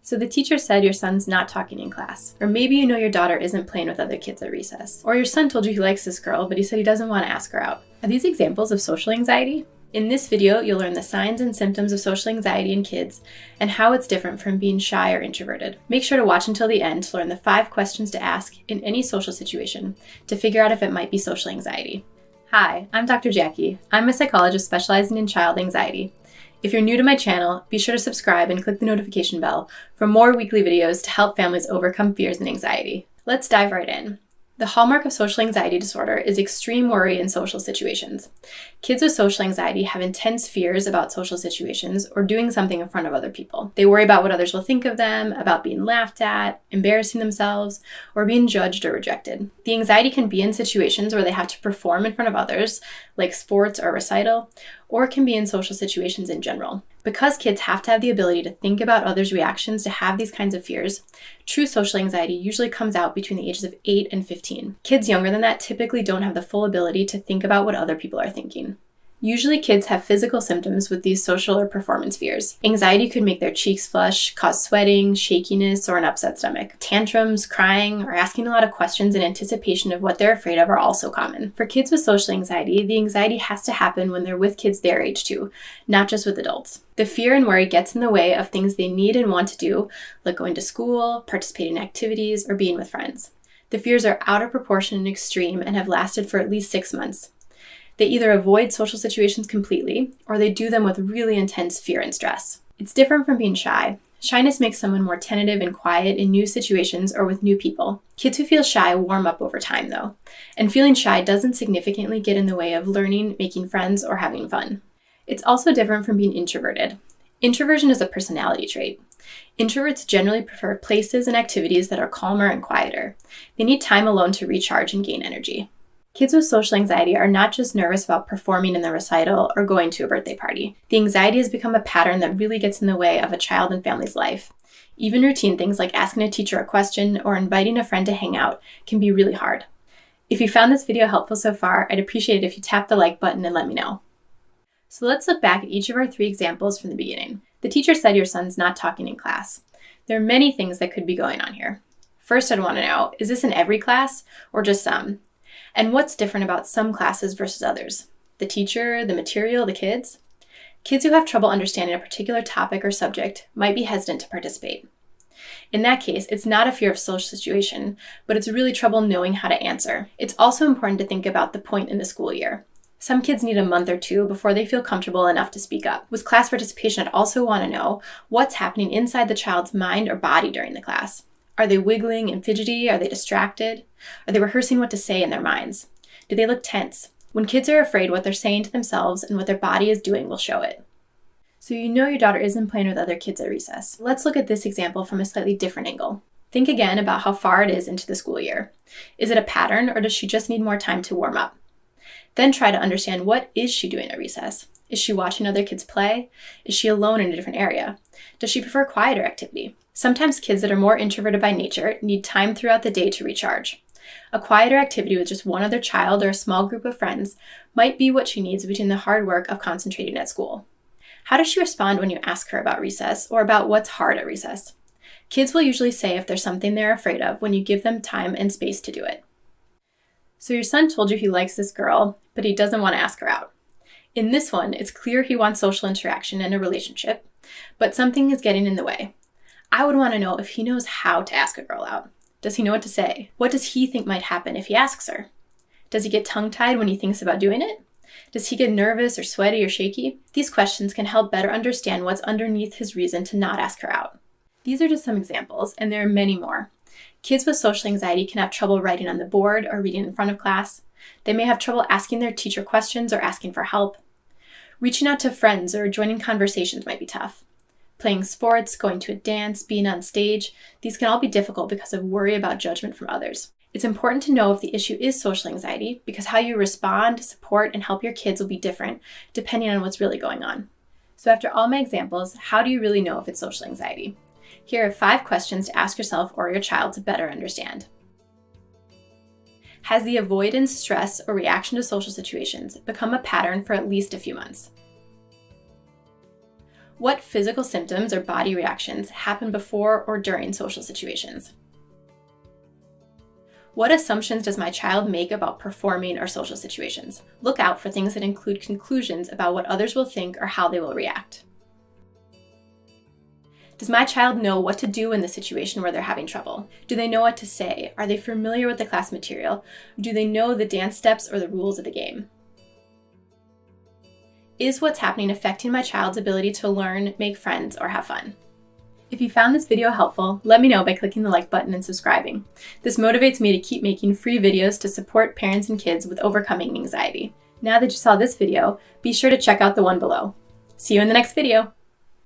So the teacher said your son's not talking in class. Or maybe you know your daughter isn't playing with other kids at recess. Or your son told you he likes this girl, but he said he doesn't want to ask her out. Are these examples of social anxiety? In this video, you'll learn the signs and symptoms of social anxiety in kids and how it's different from being shy or introverted. Make sure to watch until the end to learn the 5 questions to ask in any social situation to figure out if it might be social anxiety. Hi, I'm Dr. Jackie. I'm a psychologist specializing in child anxiety. If you're new to my channel, be sure to subscribe and click the notification bell for more weekly videos to help families overcome fears and anxiety. Let's dive right in. The hallmark of social anxiety disorder is extreme worry in social situations. Kids with social anxiety have intense fears about social situations or doing something in front of other people. They worry about what others will think of them, about being laughed at, embarrassing themselves, or being judged or rejected. The anxiety can be in situations where they have to perform in front of others, like sports or recital, or it can be in social situations in general. Because kids have to have the ability to think about others' reactions to have these kinds of fears, true social anxiety usually comes out between the ages of 8 and 15. Kids younger than that typically don't have the full ability to think about what other people are thinking. Usually kids have physical symptoms with these social or performance fears. Anxiety could make their cheeks flush, cause sweating, shakiness, or an upset stomach. Tantrums, crying, or asking a lot of questions in anticipation of what they're afraid of are also common. For kids with social anxiety, the anxiety has to happen when they're with kids their age too, not just with adults. The fear and worry gets in the way of things they need and want to do, like going to school, participating in activities, or being with friends. The fears are out of proportion and extreme and have lasted for at least 6 months. They either avoid social situations completely, or they do them with really intense fear and stress. It's different from being shy. Shyness makes someone more tentative and quiet in new situations or with new people. Kids who feel shy warm up over time, though, and feeling shy doesn't significantly get in the way of learning, making friends, or having fun. It's also different from being introverted. Introversion is a personality trait. Introverts generally prefer places and activities that are calmer and quieter. They need time alone to recharge and gain energy. Kids with social anxiety are not just nervous about performing in the recital or going to a birthday party. The anxiety has become a pattern that really gets in the way of a child and family's life. Even routine things like asking a teacher a question or inviting a friend to hang out can be really hard. If you found this video helpful so far, I'd appreciate it if you tap the like button and let me know. So let's look back at each of our 3 examples from the beginning. The teacher said your son's not talking in class. There are many things that could be going on here. First, I'd want to know, is this in every class or just some? And what's different about some classes versus others? The teacher, the material, the kids? Kids who have trouble understanding a particular topic or subject might be hesitant to participate. In that case, it's not a fear of social situation, but it's really trouble knowing how to answer. It's also important to think about the point in the school year. Some kids need a month or 2 before they feel comfortable enough to speak up. With class participation, I'd also want to know what's happening inside the child's mind or body during the class. Are they wiggling and fidgety? Are they distracted? Are they rehearsing what to say in their minds? Do they look tense? When kids are afraid, what they're saying to themselves and what their body is doing will show it. So you know your daughter isn't playing with other kids at recess. Let's look at this example from a slightly different angle. Think again about how far it is into the school year. Is it a pattern, or does she just need more time to warm up? Then try to understand, what is she doing at recess? Is she watching other kids play? Is she alone in a different area? Does she prefer quieter activity? Sometimes kids that are more introverted by nature need time throughout the day to recharge. A quieter activity with just one other child or a small group of friends might be what she needs between the hard work of concentrating at school. How does she respond when you ask her about recess or about what's hard at recess? Kids will usually say if there's something they're afraid of when you give them time and space to do it. So your son told you he likes this girl, but he doesn't want to ask her out. In this one, it's clear he wants social interaction and a relationship, but something is getting in the way. I would want to know if he knows how to ask a girl out. Does he know what to say? What does he think might happen if he asks her? Does he get tongue-tied when he thinks about doing it? Does he get nervous or sweaty or shaky? These questions can help better understand what's underneath his reason to not ask her out. These are just some examples, and there are many more. Kids with social anxiety can have trouble writing on the board or reading in front of class. They may have trouble asking their teacher questions or asking for help. Reaching out to friends or joining conversations might be tough. Playing sports, going to a dance, being on stage, these can all be difficult because of worry about judgment from others. It's important to know if the issue is social anxiety, because how you respond, support, and help your kids will be different depending on what's really going on. So after all my examples, how do you really know if it's social anxiety? Here are 5 questions to ask yourself or your child to better understand. Has the avoidance, stress, or reaction to social situations become a pattern for at least a few months? What physical symptoms or body reactions happen before or during social situations? What assumptions does my child make about performing or social situations? Look out for things that include conclusions about what others will think or how they will react. Does my child know what to do in the situation where they're having trouble? Do they know what to say? Are they familiar with the class material? Do they know the dance steps or the rules of the game? Is what's happening affecting my child's ability to learn, make friends, or have fun? If you found this video helpful, let me know by clicking the like button and subscribing. This motivates me to keep making free videos to support parents and kids with overcoming anxiety. Now that you saw this video, be sure to check out the one below. See you in the next video.